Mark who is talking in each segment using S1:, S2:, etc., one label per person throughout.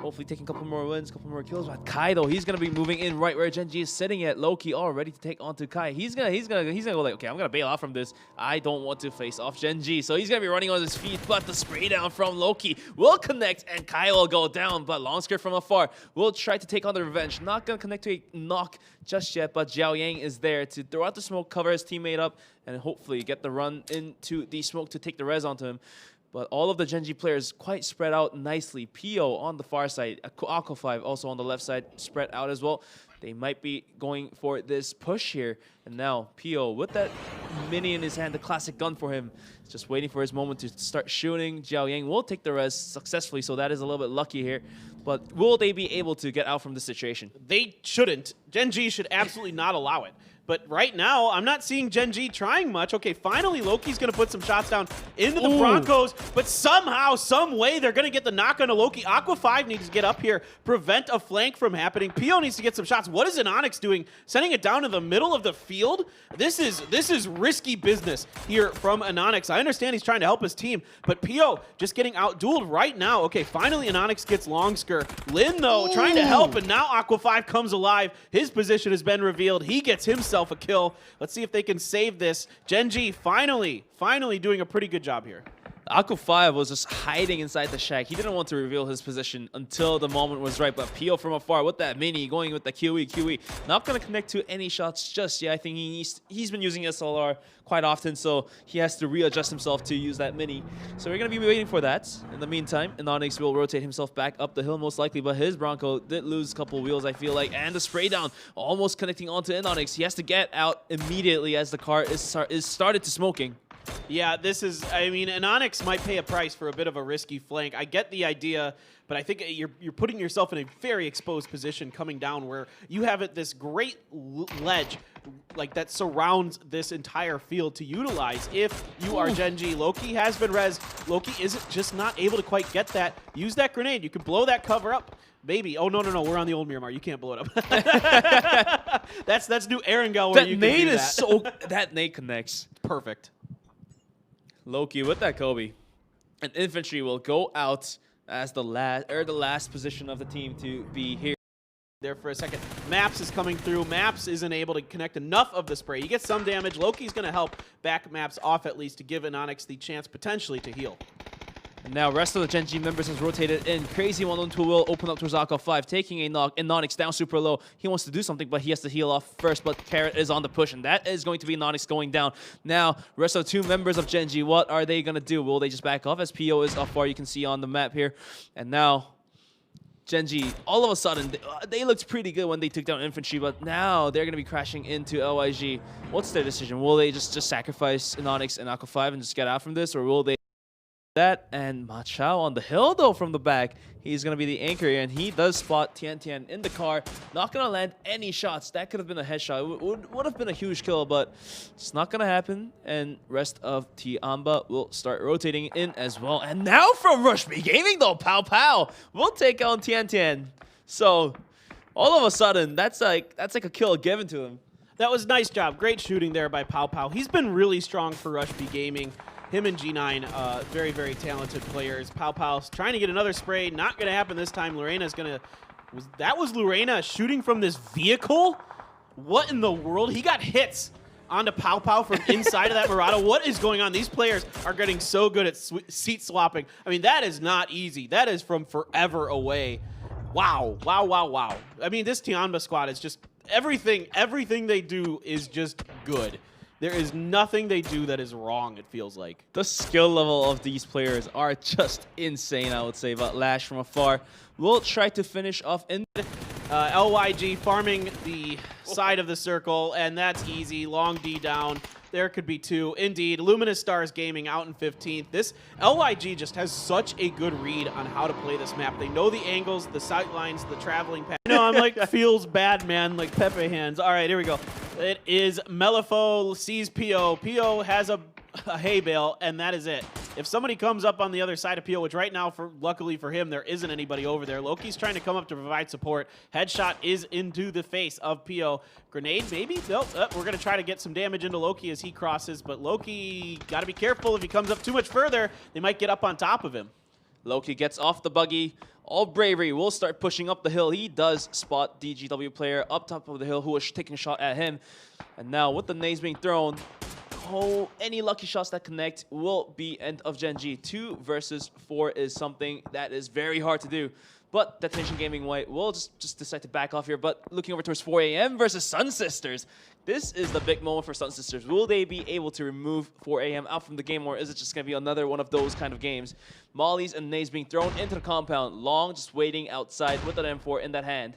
S1: Hopefully taking a couple more wins, a couple more kills. But Kai though, he's gonna be moving in right where Gen G is sitting at. Loki all ready to take on to Kai. He's gonna go like, okay, I'm gonna bail out from this. I don't want to face off Gen G. So he's gonna be running on his feet, but the spray down from Loki will connect and Kai will go down. But long skirt from afar will try to take on the revenge. Not gonna connect to a knock just yet, but Zhao Yang is there to throw out the smoke, cover his teammate up, and hopefully get the run into the smoke to take the res onto him. But all of the Gen G players quite spread out nicely. Pio on the far side, Aqua 5 also on the left side, spread out as well. They might be going for this push here. And now Pio with that mini in his hand, the classic gun for him, just waiting for his moment to start shooting. Zhao Yang will take the res successfully, so that is a little bit lucky here. But will they be able to get out from this situation?
S2: They shouldn't. Gen G should absolutely not allow it. But right now, I'm not seeing Gen G trying much. Okay, finally, Loki's going to put some shots down into the Broncos, but somehow, some way, they're going to get the knock on to Loki. Aqua 5 needs to get up here, prevent a flank from happening. Pio needs to get some shots. What is Anonix doing? Sending it down to the middle of the field? This is risky business here from Anonix. I understand he's trying to help his team, but Pio just getting out-dueled right now. Okay, finally, Anonix gets Longsker. Lin, though, trying to help, and now Aqua 5 comes alive. His position has been revealed. He gets himself a kill. Let's see if they can save this. Gen G finally doing a pretty good job here.
S1: Aqua 5 was just hiding inside the shack. He didn't want to reveal his position until the moment was right. But Pio from afar with that mini, going with the QE. Not going to connect to any shots just yet. I think he's been using SLR quite often, so he has to readjust himself to use that mini. So we're going to be waiting for that. In the meantime, Anonix will rotate himself back up the hill most likely, but his Bronco did lose a couple wheels, I feel like, and the spray down almost connecting onto Anonix. He has to get out immediately as the car is started to smoking.
S2: Yeah, this is, I mean, Anonix might pay a price for a bit of a risky flank. I get the idea, but I think you're putting yourself in a very exposed position coming down where you have this great ledge like that surrounds this entire field to utilize if you are Gen G. Loki has been res. Loki isn't just not able to quite get that. Use that grenade. You can blow that cover up. Maybe. Oh, no. We're on the old Miramar. You can't blow it up. that's new Erangel where you can do that.
S1: That nade connects.
S2: Perfect.
S1: Loki with that Kobe. And infantry will go out as the last position of the team to be here.
S2: There for a second. Maps is coming through. Maps isn't able to connect enough of the spray. He gets some damage. Loki's going to help back Maps off at least to give Anonix the chance potentially to heal.
S1: And now rest of the Gen G members has rotated in. Crazy 1-on-2 will open up towards Aqua 5, taking a knock. Anonix down super low. He wants to do something, but he has to heal off first. But Carrot is on the push, and that is going to be Anonix going down. Now, rest of the two members of Gen G, what are they going to do? Will they just back off as Pio is up far? You can see on the map here. And now Gen G, all of a sudden, they looked pretty good when they took down infantry, but now they're going to be crashing into LYG. What's their decision? Will they just sacrifice Anonix and Aqua 5 and just get out from this, or will they that? And match2 on the hill though from the back, he's gonna be the anchor here, and he does spot Tian in the car. Not gonna land any shots. That could have been a headshot. It would have been a huge kill, but it's not gonna happen. And rest of Tiamba will start rotating in as well. And now from Rush B Gaming though, Pow will take on Tian. So all of a sudden, that's like a kill given to him.
S2: That was a nice job. Great shooting there by Pow. He's been really strong for Rush B Gaming. Him and G9, very talented players. Pow's trying to get another spray. Not going to happen this time. Lorena's going to... That was Lorena shooting from this vehicle? What in the world? He got hits onto Pow from inside of that Murata. What is going on? These players are getting so good at seat swapping. I mean, that is not easy. That is from forever away. Wow. I mean, this Tiamba squad is just... Everything they do is just good. There is nothing they do that is wrong, it feels like.
S1: The skill level of these players are just insane, I would say. But Lash from afar will try to finish off in.
S2: LYG farming the side of the circle, and that's easy. Long D down. There could be two. Indeed, Luminous Stars Gaming out in 15th. This LYG just has such a good read on how to play this map. They know the angles, the sight lines, the traveling path. No, I'm like, feels bad, man, like Pepe hands. All right, here we go. It is Melifo sees Pio. Pio has a hay bale, and that is it. If somebody comes up on the other side of Pio, which right now, luckily for him, there isn't anybody over there. Loki's trying to come up to provide support. Headshot is into the face of Pio. Grenade, maybe? Nope. We're going to try to get some damage into Loki as he crosses, but Loki got to be careful. If he comes up too much further, they might get up on top of him.
S1: Loki gets off the buggy. All bravery will start pushing up the hill. He does spot DGW player up top of the hill who was taking a shot at him. And now with the nades being thrown, any lucky shots that connect will be end of Gen G. 2 versus 4 is something that is very hard to do. But Detonation Gaming White will just decide to back off here. But looking over towards 4 AM versus Sun Sisters. This is the big moment for Sun Sisters. Will they be able to remove 4 AM out from the game, or is it just going to be another one of those kind of games? Mollies and nades being thrown into the compound. Long just waiting outside with an M4 in that hand.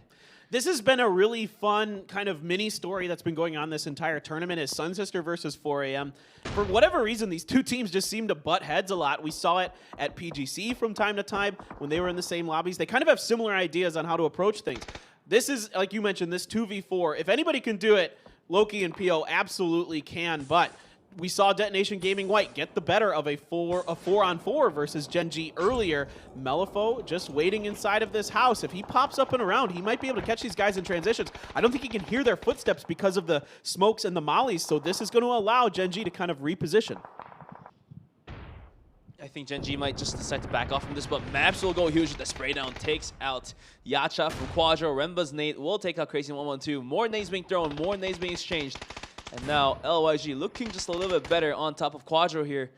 S2: This has been a really fun kind of mini story that's been going on this entire tournament is Sun Sister versus 4 AM. For whatever reason, these two teams just seem to butt heads a lot. We saw it at PGC from time to time when they were in the same lobbies. They kind of have similar ideas on how to approach things. This is, like you mentioned, this 2v4. If anybody can do it, Loki and PO absolutely can, but we saw Detonation Gaming White get the better of a 4-on-4 versus Gen G earlier. Mellifo just waiting inside of this house. If he pops up and around, he might be able to catch these guys in transitions. I don't think he can hear their footsteps because of the smokes and the mollies, so this is going to allow Gen G to kind of reposition.
S1: I think Gen G might just decide to back off from this, but Maps will go huge with the spray down. Takes out Yacha from Quadro. Remba's nade will take out Crazy 112. More nades being thrown, more nades being exchanged. And now LYG looking just a little bit better on top of Quadro here.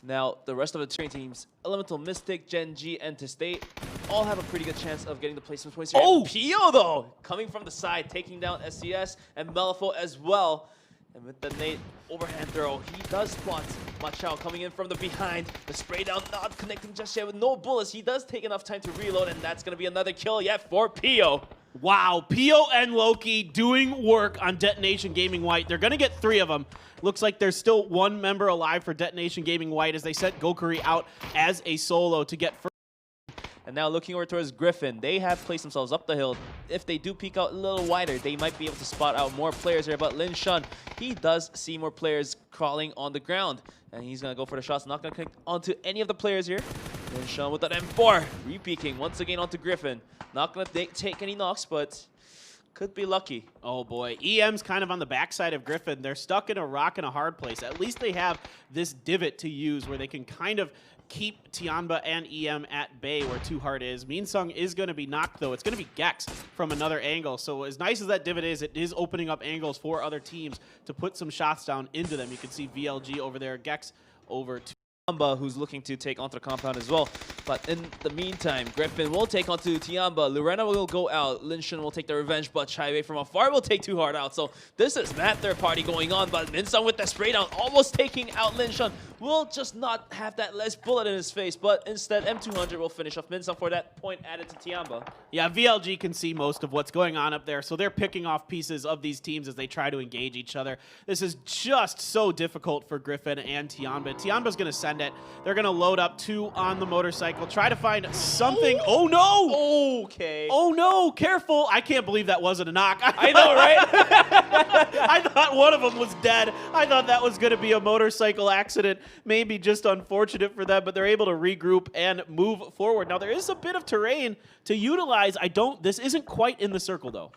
S1: Now the rest of the train teams, Elemental Mystic, Gen G, and State, all have a pretty good chance of getting the placement points here.
S2: Oh!
S1: Pio though, coming from the side, taking down SCS and Mellifo as well. And with the nade overhand throw, he does spot match2 coming in from the behind. The spray down not connecting just yet with no bullets. He does take enough time to reload, and that's going to be another kill yet for Pio.
S2: Wow, Pio and Loki doing work on Detonation Gaming White. They're going to get 3 of them. Looks like there's still 1 member alive for Detonation Gaming White as they set Gokuri out as a solo to get first.
S1: And now looking over towards Griffin, they have placed themselves up the hill. If they do peek out a little wider, they might be able to spot out more players here. But Lin Shun, he does see more players crawling on the ground. And he's going to go for the shots, not going to connect onto any of the players here. Lin Shun with that M4, re-peeking once again onto Griffin. Not going to take any knocks, but could be lucky.
S2: Oh boy, EM's kind of on the backside of Griffin. They're stuck in a rock and a hard place. At least they have this divot to use where they can kind of keep Tianba and EM at bay where Too Hard is. Meansung is going to be knocked, though. It's going to be Gex from another angle. So as nice as that divot is, it is opening up angles for other teams to put some shots down into them. You can see VLG over there, Gex over to
S1: Tianba, who's looking to take onto the compound as well. But in the meantime, Griffin will take onto Tianba. Lorena will go out. Lin Shun will take the revenge, but Chaiwei from afar will take Too Hard out. So this is that third party going on, but Minsung with the spray down, almost taking out Lin Shun. Will just not have that last bullet in his face, but instead M200 will finish off Minsung for that point added to Tianba.
S2: Yeah, VLG can see most of what's going on up there, so they're picking off pieces of these teams as they try to engage each other. This is just so difficult for Griffin and Tianba. Tianba's going to send it. They're going to load up 2 on the motorcycle, try to find something. Oh, no!
S1: Okay.
S2: Oh, no! Careful! I can't believe that wasn't a knock.
S1: I know, right?
S2: I thought one of them was dead. I thought that was going to be a motorcycle accident. Maybe just unfortunate for them, but they're able to regroup and move forward. Now, there is a bit of terrain to utilize. This isn't quite in the circle, though.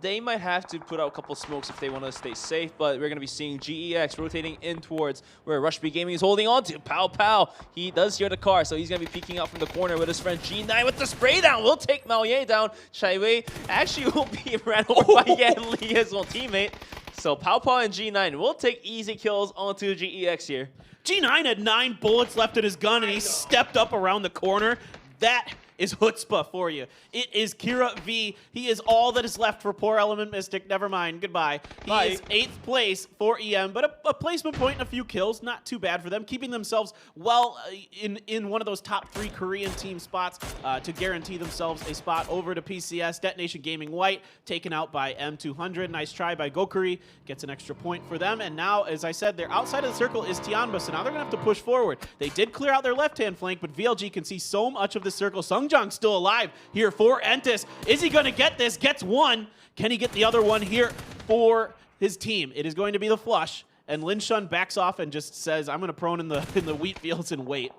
S1: They might have to put out a couple smokes if they want to stay safe, but we're going to be seeing GEX rotating in towards where Rush B Gaming is holding on to. Pow Pow. He does hear the car, so he's going to be peeking out from the corner with his friend G9 with the spray down. We'll take Mao Ye down. Chaiwei actually will be ran over by Yan Li, his own teammate. So Pow Pow and G9 will take easy kills onto GEX here.
S2: G9 had 9 bullets left in his gun, and he stepped up around the corner. That is chutzpah for you. It is Kira V. He is all that is left for poor Element Mystic. Never mind. Goodbye. He is 8th place for EM, but a placement point and a few kills. Not too bad for them, keeping themselves well in one of those top 3 Korean team spots to guarantee themselves a spot over to PCS. Detonation Gaming White taken out by M200. Nice try by Gokuri. Gets an extra point for them. And now, as I said, they're outside of the circle is Tianba, so now they're going to have to push forward. They did clear out their left-hand flank, but VLG can see so much of the circle. Sungjong's still alive here for Entis. Is he going to get this? Gets one. Can he get the other one here for his team? It is going to be the flush. And Lin Shun backs off and just says, I'm going to prone in the wheat fields and wait.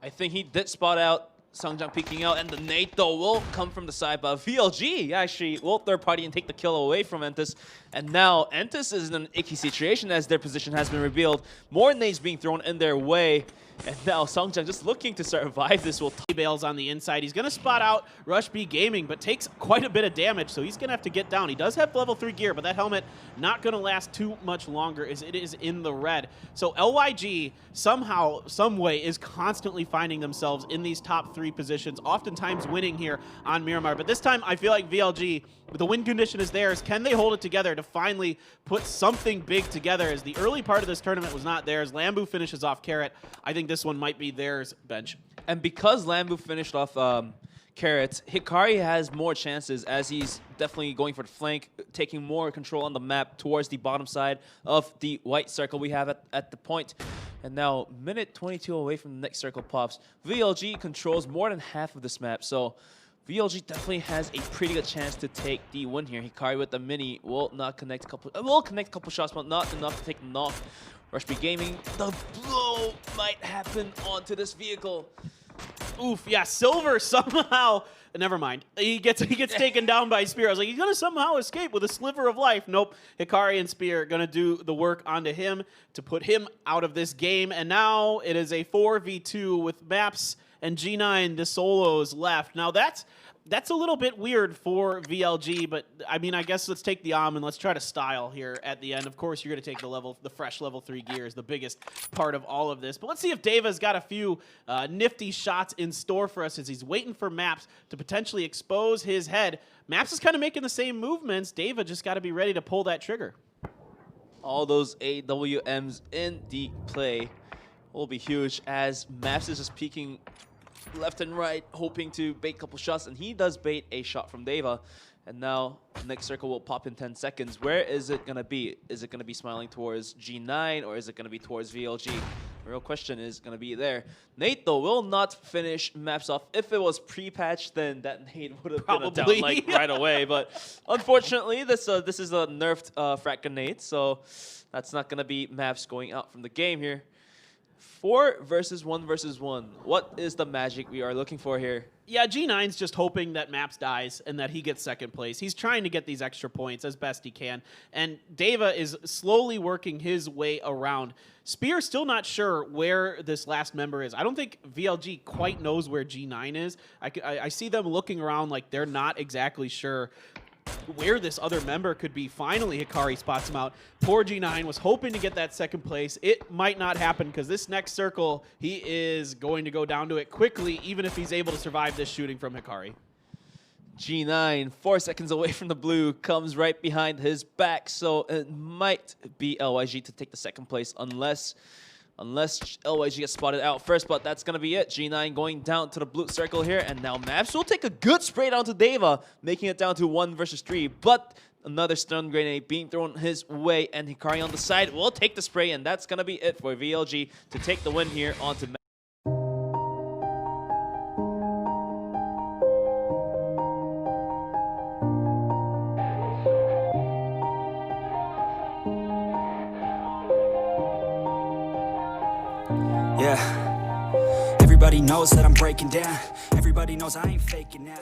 S1: I think he did spot out Sungjong peeking out, and the nade though will come from the side, but VLG actually will third party and take the kill away from Entis. And now Entis is in an icky situation as their position has been revealed. More nades being thrown in their way. And now Songjang just looking to survive this will
S2: He bails on the inside. He's going to spot out Rush B Gaming, but takes quite a bit of damage, so he's going to have to get down. He does have level 3 gear, but that helmet not going to last too much longer as it is in the red. So LYG somehow, some way, is constantly finding themselves in these top 3 positions, oftentimes winning here on Miramar. But this time, I feel like VLG, the win condition is theirs. Can they hold it together to finally put something big together, as the early part of this tournament was not theirs? Lambu finishes off Carrot. I think this one might be theirs, Bench.
S1: And because Lambu finished off Carrot, Hikari has more chances, as he's definitely going for the flank, taking more control on the map towards the bottom side of the white circle we have at the point. And now, minute 22 away from the next circle pops. VLG controls more than half of this map, so VLG definitely has a pretty good chance to take the win here. Hikari with the mini will not connect a couple shots, but not enough to take the knock. Rush B Gaming, the blow might happen onto this vehicle.
S2: Oof, yeah, Silver somehow, never mind. He gets taken down by Spear. I was like, he's going to somehow escape with a sliver of life. Nope, Hikari and Spear are going to do the work onto him to put him out of this game. And now it is a 4v2 with Maps and G9, the solos left. Now that's a little bit weird for VLG, but I mean, I guess let's take the and let's try to style here at the end. Of course, you're going to take the fresh level 3 gear is the biggest part of all of this. But let's see if Deva's got a few nifty shots in store for us as he's waiting for Maps to potentially expose his head. Maps is kind of making the same movements. Deva just got to be ready to pull that trigger.
S1: All those AWMs in the play will be huge, as Maps is just peeking left and right, hoping to bait a couple shots, and he does bait a shot from Deva. And now the next circle will pop in 10 seconds. Where is it going to be? Is it going to be smiling towards G9, or is it going to be towards VLG? The real question is going to be there. Nate, though, will not finish Maps off. If it was pre-patched, then that Nate would have been a down like right away. But unfortunately, this is a nerfed frag grenade, so that's not going to be Maps going out from the game here. 4 versus 1 versus 1. What is the magic we are looking for here?
S2: Yeah, G9's just hoping that Maps dies and that he gets second place. He's trying to get these extra points as best he can. And Deva is slowly working his way around. Spear's still not sure where this last member is. I don't think VLG quite knows where G9 is. I see them looking around like they're not exactly sure where this other member could be. Finally, Hikari spots him out. Poor G9 was hoping to get that second place. It might not happen, because this next circle, he is going to go down to it quickly, even if he's able to survive this shooting from Hikari.
S1: G9, 4 seconds away from the blue, comes right behind his back, so it might be LYG to take the second place unless LYG gets spotted out first, but that's going to be it. G9 going down to the blue circle here, and now Maps will take a good spray down to Deva, making it down to 1 versus 3, but another stun grenade being thrown his way, and Hikari on the side will take the spray, and that's going to be it for VLG to take the win here onto Maps.
S3: Yeah, everybody knows that I'm breaking down. Everybody knows I ain't faking now.